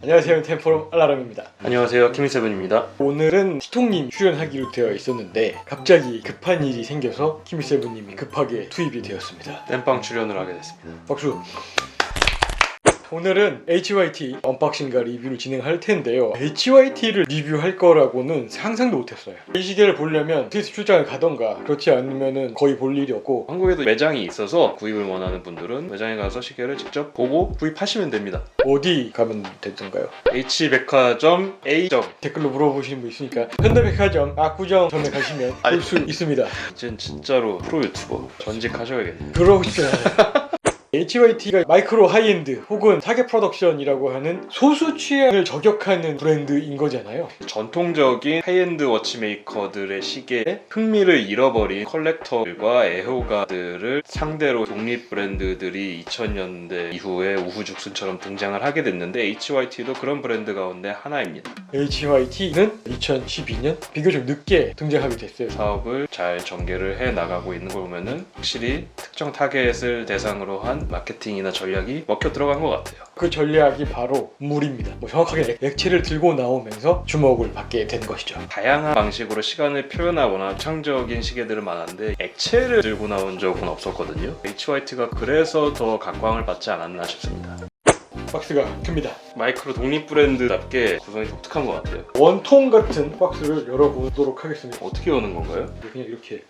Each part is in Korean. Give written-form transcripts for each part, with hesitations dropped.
안녕하세요, 템포럼 알라람입니다. 안녕하세요, 키미세븐입니다. 오늘은 시통님 출연하기로 되어 있었는데 갑자기 급한 일이 생겨서 키미세븐님이 급하게 투입이 되었습니다. 땜빵 출연을 하게 됐습니다. 박수. 오늘은 HYT 언박싱과 리뷰를 진행할 텐데요. HYT를 리뷰할 거라고는 상상도 못했어요. 이 시계를 보려면 스위스 출장을 가던가 그렇지 않으면 거의 볼 일이 없고, 한국에도 매장이 있어서 구입을 원하는 분들은 매장에 가서 시계를 직접 보고 구입하시면 됩니다. 어디 가면 되던가요? H백화점 A. 댓글로 물어보시는 분 있으니까 현대백화점 압구정점에 가시면 볼 수 있습니다. 이젠 진짜로 프로 유튜버 전직하셔야겠네요. 그러고 싶지 않아요. HYT가 마이크로 하이엔드 혹은 타겟 프로덕션이라고 하는 소수 취향을 저격하는 브랜드인 거잖아요. 전통적인 하이엔드 워치메이커들의 시계에 흥미를 잃어버린 컬렉터들과 애호가들을 상대로 독립 브랜드들이 2000년대 이후에 우후죽순처럼 등장을 하게 됐는데 HYT도 그런 브랜드 가운데 하나입니다. HYT는 2012년 비교적 늦게 등장하게 됐어요. 사업을 잘 전개를 해 나가고 있는 걸 보면은 확실히 특정 타겟을 대상으로 한 마케팅이나 전략이 먹혀 들어간 것 같아요. 그 전략이 바로 물입니다. 정확하게 액체를 들고 나오면서 주목을 받게 된 것이죠. 다양한 방식으로 시간을 표현하거나 창조적인 시계들은 많은데 액체를 들고 나온 적은 없었거든요. HYT가 그래서 더 각광을 받지 않았나 싶습니다. 박스가 큽니다. 마이크로 독립 브랜드답게 구성이 독특한 것 같아요. 원통 같은 박스를 열어보도록 하겠습니다. 어떻게 여는 건가요? 그냥 이렇게.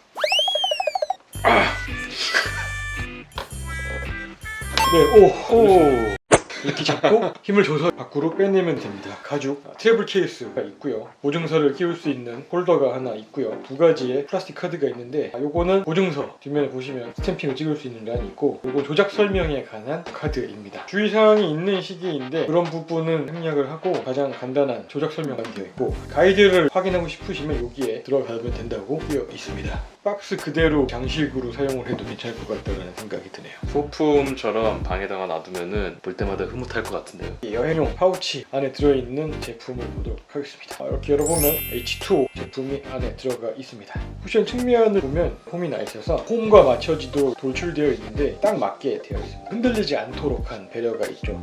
네, 오. 이렇게 잡고 힘을 줘서 밖으로 빼내면 됩니다. 가죽 트래블 케이스가 있고요. 보증서를 끼울 수 있는 홀더가 하나 있고요. 두 가지의 플라스틱 카드가 있는데 요거는 보증서 뒷면에 보시면 스탬핑을 찍을 수 있는 란이 있고, 요건 조작 설명에 관한 카드입니다. 주의사항이 있는 시기인데 그런 부분은 생략을 하고 가장 간단한 조작 설명이 되어 있고, 가이드를 확인하고 싶으시면 여기에 들어가면 된다고 되어 있습니다. 박스 그대로 장식으로 사용을 해도 괜찮을 것 같다는 생각이 드네요. 소품처럼 방에다가 놔두면은 볼 때마다 흐뭇할 것 같은데요. 이 여행용 파우치 안에 들어있는 제품을 보도록 하겠습니다. 이렇게 열어보면 H2O 제품이 안에 들어가 있습니다. 쿠션 측면을 보면 홈이 나 있어서 홈과 맞춰지도록 돌출되어 있는데 딱 맞게 되어 있습니다. 흔들리지 않도록 한 배려가 있죠.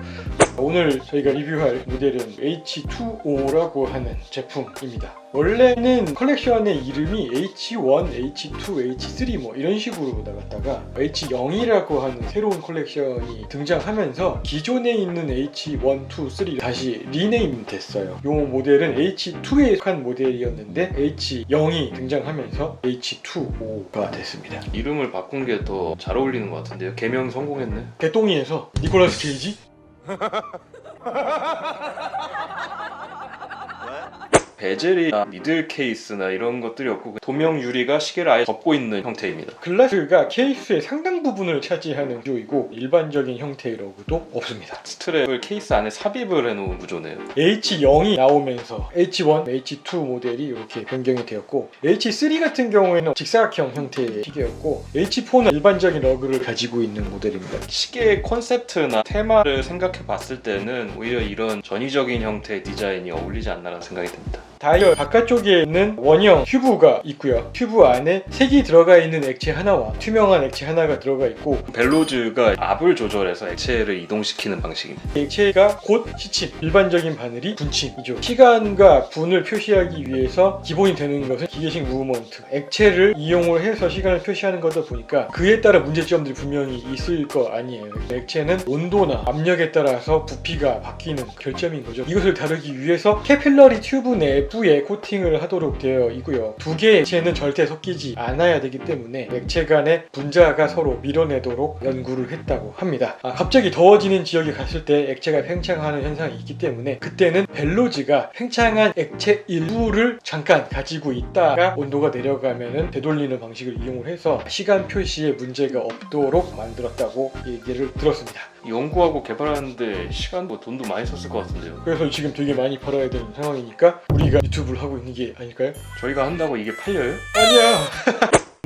오늘 저희가 리뷰할 모델은 H2O라고 하는 제품입니다. 원래는 컬렉션의 이름이 H1, H2, H3 뭐 이런 식으로 나갔다가 H0이라고 하는 새로운 컬렉션이 등장하면서 기존에 있는 H1, 2, 3 다시 리네임 됐어요. 이 모델은 H2에 속한 모델이었는데 H0이 등장하면서 H2O가 됐습니다. 이름을 바꾼 게 더 잘 어울리는 것 같은데요. 개명 성공했네. 개똥이에서 니콜라스 케이지? 베젤이나 니들 케이스나 이런 것들이 없고 도명 유리가 시계를 아예 덮고 있는 형태입니다. 글라스가 케이스의 상당 부분을 차지하는 구조이고 일반적인 형태로도 없습니다. 스트랩을 케이스 안에 삽입을 해놓은 구조네요. H0이 나오면서 H1, H2 모델이 이렇게 변경이 되었고, H3 같은 경우에는 직사각형 형태의 시계였고, H4는 일반적인 러그를 가지고 있는 모델입니다. 시계의 콘셉트나 테마를 생각해 봤을 때는 오히려 이런 전위적인 형태의 디자인이 어울리지 않나라는 생각이 듭니다. 다이얼 바깥쪽에는 원형 튜브가 있고요. 튜브 안에 색이 들어가 있는 액체 하나와 투명한 액체 하나가 들어가 있고, 벨로즈가 압을 조절해서 액체를 이동시키는 방식입니다. 액체가 곧 시침, 일반적인 바늘이 분침이죠. 시간과 분을 표시하기 위해서 기본이 되는 것은 기계식 무브먼트, 액체를 이용을 해서 시간을 표시하는 거다 보니까 그에 따라 문제점들이 분명히 있을 거 아니에요. 액체는 온도나 압력에 따라서 부피가 바뀌는 결점인 거죠. 이것을 다루기 위해서 캐필러리 튜브 내부에 코팅을 하도록 되어 있고요. 두 개의 액체는 절대 섞이지 않아야 되기 때문에 액체 간의 분자가 서로 밀어내도록 연구를 했다고 합니다. 갑자기 더워지는 지역에 갔을 때 액체가 팽창하는 현상이 있기 때문에 그때는 벨로즈가 팽창한 액체 일부를 잠깐 가지고 있다가 온도가 내려가면 되돌리는 방식을 이용을 해서 시간 표시에 문제가 없도록 만들었다고 얘기를 들었습니다. 연구하고 개발하는데 시간도 돈도 많이 썼을 것 같은데요. 그래서 지금 되게 많이 팔아야 되는 상황이니까 우리가 유튜브를 하고 있는 게 아닐까요? 저희가 한다고 이게 팔려요? 아니야.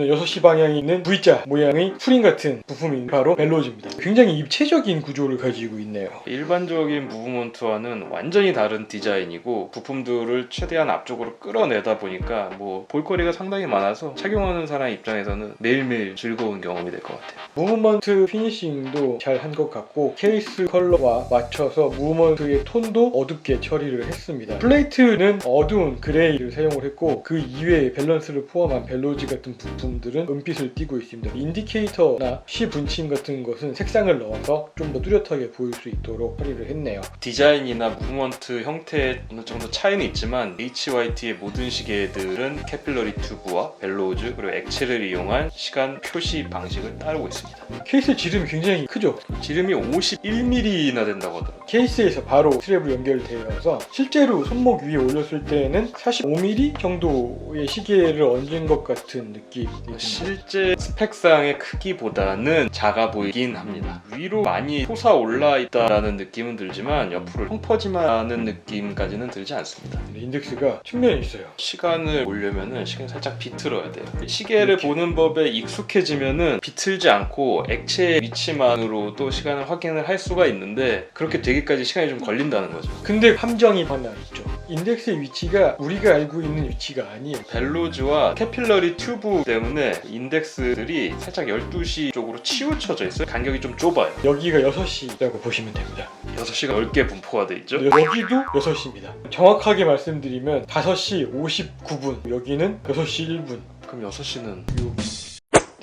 6시 방향에 있는 V자 모양의 스프링 같은 부품이 바로 벨로즈입니다. 굉장히 입체적인 구조를 가지고 있네요. 일반적인 무브먼트와는 완전히 다른 디자인이고 부품들을 최대한 앞쪽으로 끌어내다 보니까 뭐 볼거리가 상당히 많아서 착용하는 사람 입장에서는 매일매일 즐거운 경험이 될 것 같아요. 무브먼트 피니싱도 잘 한 것 같고 케이스 컬러와 맞춰서 무브먼트의 톤도 어둡게 처리를 했습니다. 플레이트는 어두운 그레이를 사용을 했고 그 이외의 밸런스를 포함한 벨로즈 같은 부품들은 은빛을 띠고 있습니다. 인디케이터나 C 분침 같은 것은 색상을 넣어서 좀 더 뚜렷하게 보일 수 있도록 처리를 했네요. 디자인이나 무브먼트 형태에 어느 정도 차이는 있지만 HYT의 모든 시계들은 캐필러리 튜브와 벨로즈 그리고 액체를 이용한 시간 표시 방식을 따르고 있습니다. 케이스 지름이 굉장히 크죠? 지름이 51mm나 된다고 하더라고요. 케이스에서 바로 스트랩으로 연결되어서 실제로 손목 위에 올렸을 때는 45mm 정도의 시계를 얹은 것 같은 느낌이 듭니다. 실제 스펙상의 크기보다는 작아 보이긴 합니다. 위로 많이 솟아올라 있다라는 느낌은 들지만 옆으로 펑퍼짐한 않은 느낌까지는 들지 않습니다. 인덱스가 측면에 있어요. 시간을 보려면은 시간 살짝 비틀어야 돼요. 시계를 이렇게. 보는 법에 익숙해지면은 비틀지 않고 액체의 위치만으로도 시간을 확인을 할 수가 있는데 그렇게 되기까지 시간이 좀 걸린다는 거죠. 근데 함정이 하나 있죠. 인덱스의 위치가 우리가 알고 있는 위치가 아니에요. 벨로즈와 캐필러리 튜브 때문에 인덱스들이 살짝 12시 쪽으로 치우쳐져 있어요. 간격이 좀 좁아요. 여기가 6시라고 보시면 됩니다. 6시가 넓게 분포가 돼 있죠. 여기도 6시입니다. 정확하게 말씀드리면 5시 59분, 여기는 6시 1분. 그럼 6시는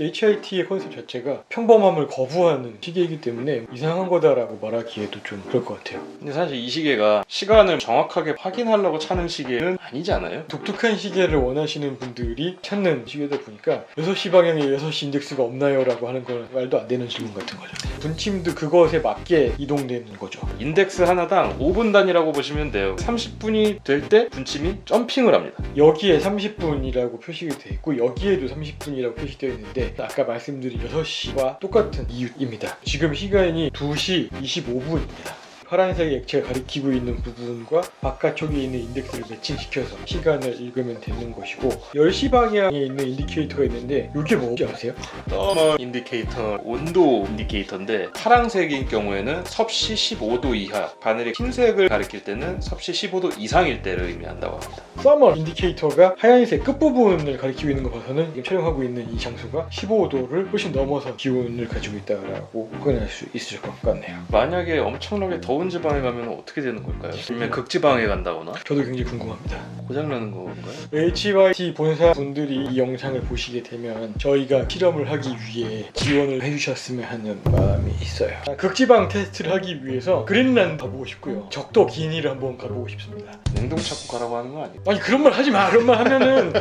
HIT의 컨셉 자체가 평범함을 거부하는 시계이기 때문에 이상한 거다라고 말하기에도 좀 그럴 것 같아요. 근데 사실 이 시계가 시간을 정확하게 확인하려고 차는 시계는 아니잖아요. 독특한 시계를 원하시는 분들이 찾는 시계다 보니까 6시 방향에 6시 인덱스가 없나요? 라고 하는 건 말도 안 되는 질문 같은 거죠. 분침도 그것에 맞게 이동되는 거죠. 인덱스 하나당 5분 단위라고 보시면 돼요. 30분이 될 때 분침이 점핑을 합니다. 여기에 30분이라고 표시가 되어 있고 여기에도 30분이라고 표시되어 있는데 아까 말씀드린 6시와 똑같은 이유입니다. 지금 시간이 2시 25분입니다. 파란색 액체가 가리키고 있는 부분과 바깥쪽에 있는 인덱스를 매칭시켜서 시간을 읽으면 되는 것이고 10시 방향에 있는 인디케이터가 있는데 이게 뭔지 아세요? 더머 인디케이터, 온도 인디케이터인데 파란색인 경우에는 섭씨 15도 이하, 바늘이 흰색을 가리킬 때는 섭씨 15도 이상일 때를 의미한다고 합니다. 서머 인디케이터가 하얀색 끝부분을 가리키고 있는 거 봐서는 지금 촬영하고 있는 이 장소가 15도를 훨씬 넘어서 기온을 가지고 있다고 확인할 수 있을 것 같네요. 만약에 엄청나게 더운 지방에 가면 어떻게 되는 걸까요? 아니면 극지방에 간다거나? 저도 굉장히 궁금합니다. 고장나는 건가요? HYT 본사분들이 이 영상을 보시게 되면 저희가 실험을 하기 위해 지원을 해주셨으면 하는 마음이 있어요. 극지방 테스트를 하기 위해서 그린란드 가보고 싶고요. 적도 기니를 한번 가보고 싶습니다. 냉동 찾고 가라고 하는 거 아니에요? 아니 그런 말 하지 마. 그런 말 하면은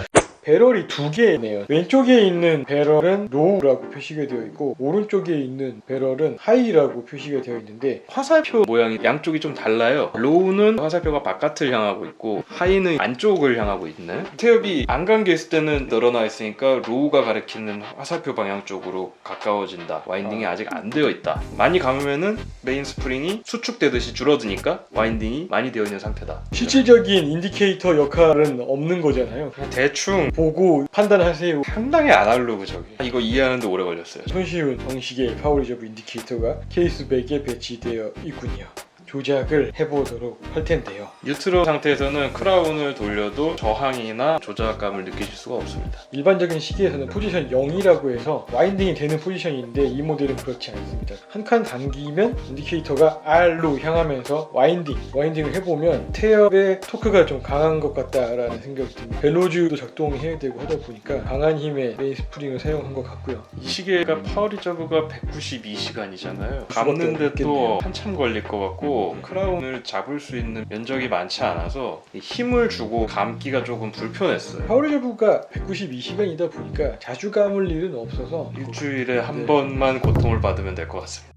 배럴이 2개네요. 왼쪽에 있는 배럴은 로우라고 표시가 되어 있고 오른쪽에 있는 배럴은 하이라고 표시가 되어 있는데 화살표 모양이 양쪽이 좀 달라요. 로우는 화살표가 바깥을 향하고 있고 하이는 안쪽을 향하고 있는. 태엽이 안 감겨 있을 때는 늘어나 있으니까 로우가 가리키는 화살표 방향 쪽으로 가까워진다. 와인딩이 아직 안 되어 있다. 많이 감으면은 메인 스프링이 수축되듯이 줄어드니까 와인딩이 많이 되어 있는 상태다. 실질적인 인디케이터 역할은 없는 거잖아요. 그냥 대충 보고 판단하세요. 상당히 아날로그적이에요. 이거 이해하는데 오래 걸렸어요. 손쉬운 방식의 파워리저브 인디케이터가 케이스백에 배치되어 있군요. 조작을 해보도록 할 텐데요. 뉴트럴 상태에서는 크라운을 돌려도 저항이나 조작감을 느끼실 수가 없습니다. 일반적인 시계에서는 포지션 0이라고 해서 와인딩이 되는 포지션인데 이 모델은 그렇지 않습니다. 한 칸 당기면 인디케이터가 R로 향하면서 와인딩을 해보면 태엽의 토크가 좀 강한 것 같다라는 생각이 듭니다. 벨로즈도 작동해야 되고 하다 보니까 강한 힘의 메인 스프링을 사용한 것 같고요. 이 시계가 파워 리저브가 192시간이잖아요. 수밖에 감는데 없겠네요. 또 한참 걸릴 것 같고 크라운을 잡을 수 있는 면적이 많지 않아서 힘을 주고 감기가 조금 불편했어요. 파워리저브가 192시간이다 보니까 자주 감을 일은 없어서 일주일에 한 네. 번만 고통을 받으면 될 것 같습니다.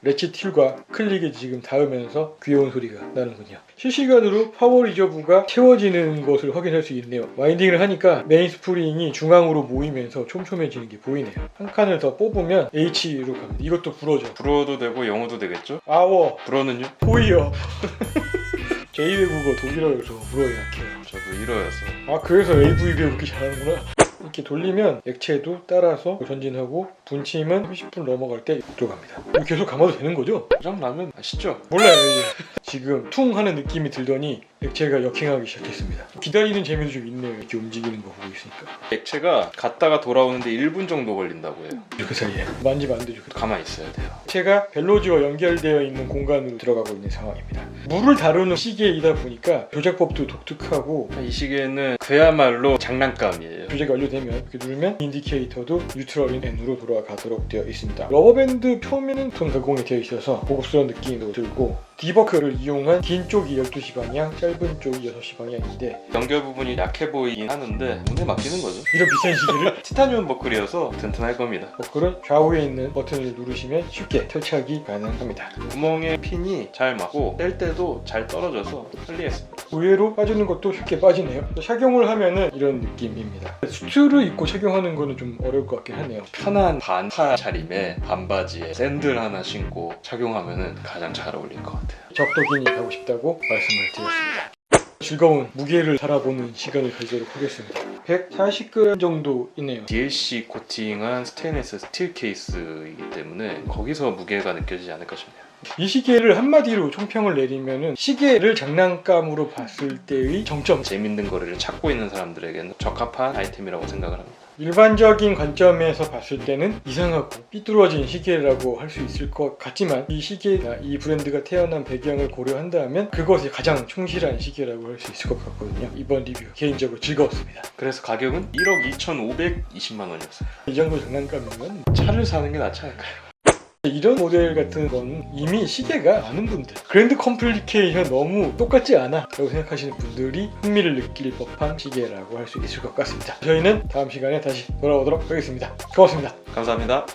레치 틸과 클릭이 지금 닿으면서 귀여운 소리가 나는군요. 실시간으로 파워 리저브가 채워지는 것을 확인할 수 있네요. 와인딩을 하니까 메인 스프링이 중앙으로 모이면서 촘촘해지는 게 보이네요. 한 칸을 더 뽑으면 H로 갑니다. 이것도 불어죠. 불어도 되고 영어도 되겠죠? 아워, 불어는요? 보이요. 제2외국어 독일어여서 불어에 약해요. 저도 1어였어요. 아 그래서 AV 배우 그렇게 잘하는구나. 이렇게 돌리면 액체도 따라서 전진하고 분침은 30분 넘어갈 때 들어갑니다. 이거 계속 감아도 되는 거죠? 고장 나면 아시죠? 몰라요 이제. 지금 퉁 하는 느낌이 들더니 액체가 역행하기 시작했습니다. 기다리는 재미도 좀 있네요. 이렇게 움직이는 거 보고 있으니까. 액체가 갔다가 돌아오는데 1분 정도 걸린다고 해요. 그 사이에 만지면 안 되죠. 가만히 있어야 돼요. 액체가 벨로즈와 연결되어 있는 공간으로 들어가고 있는 상황입니다. 물을 다루는 시계이다 보니까 조작법도 독특하고 이 시계는 그야말로 장난감이에요. 조작이 완료되면 이렇게 누르면 인디케이터도 뉴트럴인 N으로 돌아가도록 되어 있습니다. 러버밴드 표면은 톤 가공이 되어 있어서 고급스러운 느낌도 들고 디버크를 이용한 긴 쪽이 12시 방향, 짧은 쪽이 6시 방향인데 연결 부분이 약해 보이긴 하는데 눈에 맡기는 거죠. 이런 비싼 시계를 티타늄 버클이어서 튼튼할 겁니다. 버클은 좌우에 있는 버튼을 누르시면 쉽게 설치하기 가능합니다. 구멍에 핀이 잘 맞고 뗄 때도 잘 떨어져서 편리했습니다. 의외로 빠지는 것도 쉽게 빠지네요. 착용을 하면은 이런 느낌입니다. 수트를 입고 착용하는 거는 좀 어려울 것 같긴 하네요. 편한 반파 차림에 반바지에 샌들 하나 신고 착용하면 가장 잘 어울릴 것 같아요. 적도긴이 가고 싶다고 말씀을 드렸습니다. 즐거운 무게를 달아보는 시간을 가지도록 하겠습니다. 140g 정도이네요. DLC 코팅한 스테인리스 스틸 케이스이기 때문에 거기서 무게가 느껴지지 않을까 싶네요. 이 시계를 한마디로 총평을 내리면은 시계를 장난감으로 봤을 때의 정점. 재밌는 거리를 찾고 있는 사람들에게는 적합한 아이템이라고 생각을 합니다. 일반적인 관점에서 봤을 때는 이상하고 삐뚤어진 시계라고 할 수 있을 것 같지만 이 시계나 이 브랜드가 태어난 배경을 고려한다면 그것이 가장 충실한 시계라고 할 수 있을 것 같거든요. 이번 리뷰 개인적으로 즐거웠습니다. 그래서 가격은 1억 2,520만 원이었어요. 이 정도 장난감이면 차를 사는 게 낫지 않을까요? 이런 모델 같은 건 이미 시계가 많은 분들 그랜드 컴플리케이션 너무 똑같지 않아 라고 생각하시는 분들이 흥미를 느낄 법한 시계라고 할 수 있을 것 같습니다. 저희는 다음 시간에 다시 돌아오도록 하겠습니다. 고맙습니다. 감사합니다.